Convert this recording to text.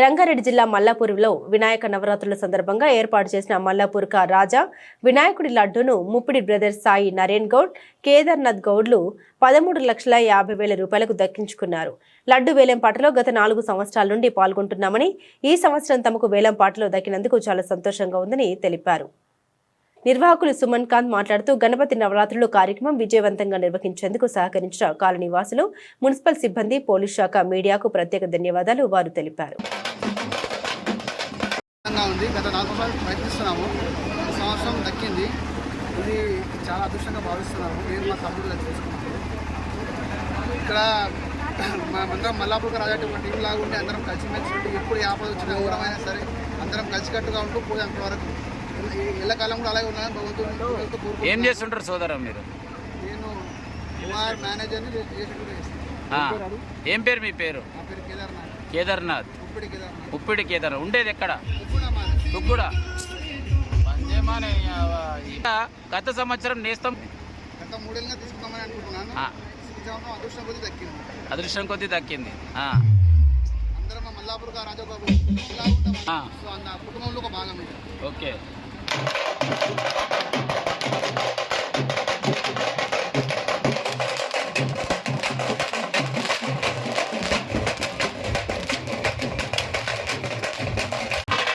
రంగారెడ్డి జిల్లా మల్లాపూర్లో వినాయక నవరాత్రుల సందర్భంగా ఏర్పాటు చేసిన మల్లాపూర్ కా రాజా వినాయకుడి లడ్డూను ముప్పిడి బ్రదర్స్ సాయి నరేన్ గౌడ్, కేదార్నాథ్ గౌడ్లు 13,50,000 రూపాయలకు దక్కించుకున్నారు. లడ్డు వేలంపాటలో గత 4 సంవత్సరాల నుండి పాల్గొంటున్నామని, ఈ సంవత్సరం తమకు వేలంపాటలో దక్కినందుకు చాలా సంతోషంగా ఉందని తెలిపారు. నిర్వాహకులు సుమన్ కాంత్ మాట్లాడుతూ గణపతి నవరాత్రులు కార్యక్రమం విజయవంతంగా నిర్వహించేందుకు సహకరించిన కాలనీ వాసులు, మున్సిపల్ సిబ్బంది, పోలీస్ శాఖ, మీడియాకు ప్రత్యేక ధన్యవాదాలు వారు తెలిపారు. గత 4 సంవత్సరాలు ప్రయత్నిస్తున్నాము. ఈ సంవత్సరం దక్కింది. ఇది చాలా అదృష్టంగా భావిస్తున్నాము. నేను మా తమ్ముడు చేసుకున్నాము. ఇక్కడ మనమందరం మల్లాపూర్ రాజాటి టీం లాగా ఉండి అందరం కలిసిమెలిసి ఉండి ఎప్పుడు ఆపద వచ్చినా ఎవరమైనా సరే అందరం కలిసికట్టుగా ఉంటూ పోయేంతవరకు ఎల్లకాలం కూడా అలాగే ఉన్నాను. భగవంతుడు ఏం చేస్తుంటారు సోదరా మీరు? నేను కుమార్ మేనేజర్ని చేస్తాను. ఏం పేరు మీ పేరు? నా పేరు కేదార్నాథ్. కేదార్నాథ్. ఉప్పిడి కేదార్నాథ్. ఉండేది ఎక్కడ? తుక్కుడా. గత సంవత్సరం నేస్తాం. గత 3 ఏళ్ళుగా తీసుకుందామని అనుకుంటున్నాను. అదృష్టం కొద్దీ దక్కింది. అందరం మల్లాపూర్ రాజాబాబు కుటుంబంలో ఒక భాగం. ఓకే.